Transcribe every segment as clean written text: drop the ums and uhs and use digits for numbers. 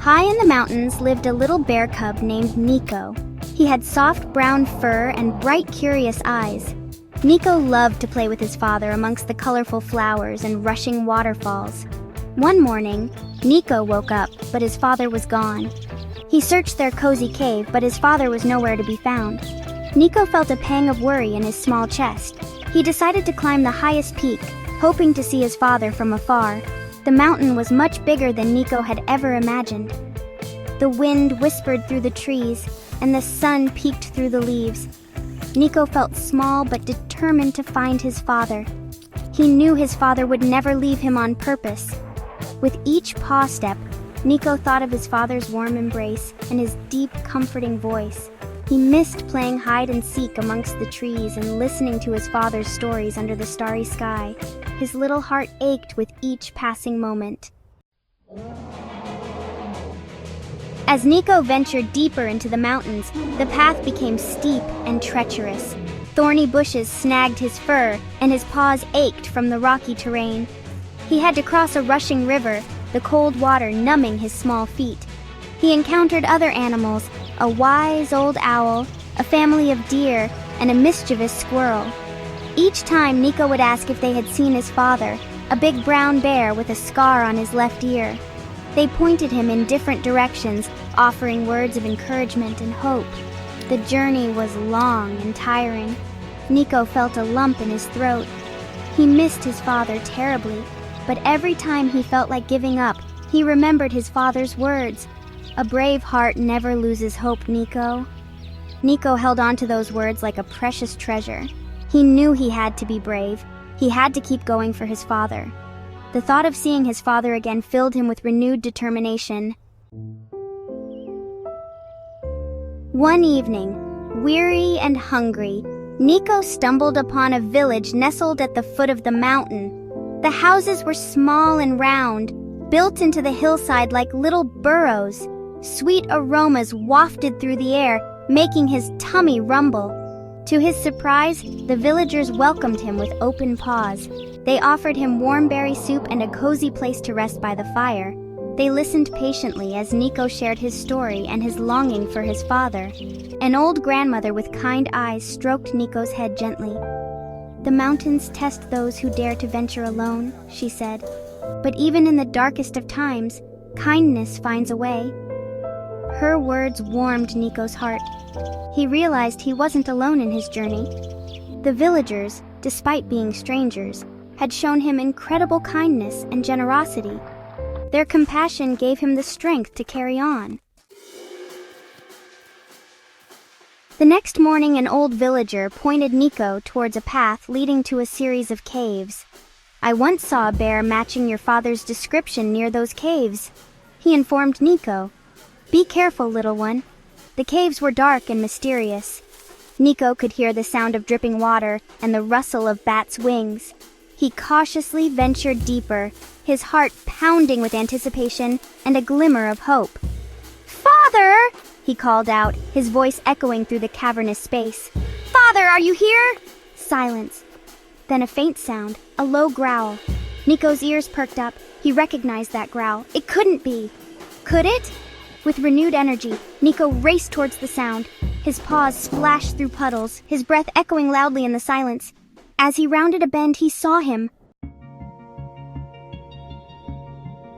High in the mountains lived a little bear cub named Nico. He had soft brown fur and bright, curious eyes. Nico loved to play with his father amongst the colorful flowers and rushing waterfalls. One morning, Nico woke up, but his father was gone. He searched their cozy cave, but his father was nowhere to be found. Nico felt a pang of worry in his small chest. He decided to climb the highest peak, hoping to see his father from afar. The mountain was much bigger than Nico had ever imagined. The wind whispered through the trees, and the sun peeked through the leaves. Nico felt small but determined to find his father. He knew his father would never leave him on purpose. With each paw step, Nico thought of his father's warm embrace and his deep, comforting voice. He missed playing hide and seek amongst the trees and listening to his father's stories under the starry sky. His little heart ached with each passing moment. As Nico ventured deeper into the mountains, the path became steep and treacherous. Thorny bushes snagged his fur, and his paws ached from the rocky terrain. He had to cross a rushing river, the cold water numbing his small feet. He encountered other animals, a wise old owl, a family of deer, and a mischievous squirrel. Each time Nico would ask if they had seen his father, a big brown bear with a scar on his left ear. They pointed him in different directions, offering words of encouragement and hope. The journey was long and tiring. Nico felt a lump in his throat. He missed his father terribly, but every time he felt like giving up, he remembered his father's words. "A brave heart never loses hope, Nico." Nico held on to those words like a precious treasure. He knew he had to be brave. He had to keep going for his father. The thought of seeing his father again filled him with renewed determination. One evening, weary and hungry, Nico stumbled upon a village nestled at the foot of the mountain. The houses were small and round, built into the hillside like little burrows. Sweet aromas wafted through the air, making his tummy rumble. To his surprise, the villagers welcomed him with open paws. They offered him warm berry soup and a cozy place to rest by the fire. They listened patiently as Nico shared his story and his longing for his father. An old grandmother with kind eyes stroked Nico's head gently. "The mountains test those who dare to venture alone," she said. "But even in the darkest of times, kindness finds a way." Her words warmed Nico's heart. He realized he wasn't alone in his journey. The villagers, despite being strangers, had shown him incredible kindness and generosity. Their compassion gave him the strength to carry on. The next morning, an old villager pointed Nico towards a path leading to a series of caves. "I once saw a bear matching your father's description near those caves," he informed Nico. "Be careful, little one." The caves were dark and mysterious. Nico could hear the sound of dripping water and the rustle of bats' wings. He cautiously ventured deeper, his heart pounding with anticipation and a glimmer of hope. "Father!" he called out, his voice echoing through the cavernous space. "Father, are you here?" Silence. Then a faint sound, a low growl. Nico's ears perked up. He recognized that growl. It couldn't be. Could it? With renewed energy, Nico raced towards the sound. His paws splashed through puddles, his breath echoing loudly in the silence. As he rounded a bend, he saw him.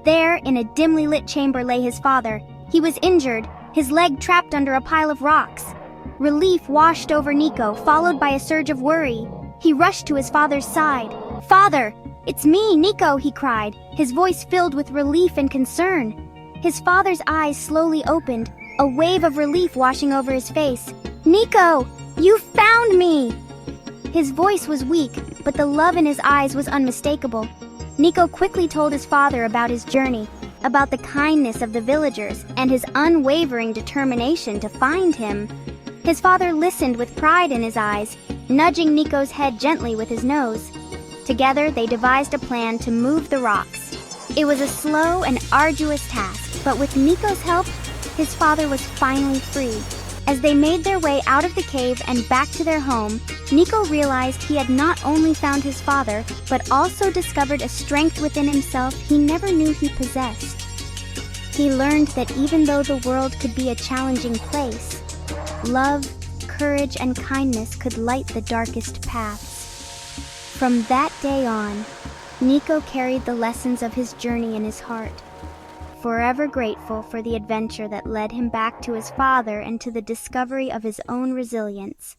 There, in a dimly lit chamber, lay his father. He was injured, his leg trapped under a pile of rocks. Relief washed over Nico, followed by a surge of worry. He rushed to his father's side. "Father, it's me, Nico," he cried, his voice filled with relief and concern. His father's eyes slowly opened, a wave of relief washing over his face. "Nico, you found me!" His voice was weak, but the love in his eyes was unmistakable. Nico quickly told his father about his journey, about the kindness of the villagers, and his unwavering determination to find him. His father listened with pride in his eyes, nudging Nico's head gently with his nose. Together, they devised a plan to move the rocks. It was a slow and arduous task, but with Nico's help, his father was finally free. As they made their way out of the cave and back to their home, Nico realized he had not only found his father, but also discovered a strength within himself he never knew he possessed. He learned that even though the world could be a challenging place, love, courage, and kindness could light the darkest paths. From that day on, Nico carried the lessons of his journey in his heart, forever grateful for the adventure that led him back to his father and to the discovery of his own resilience.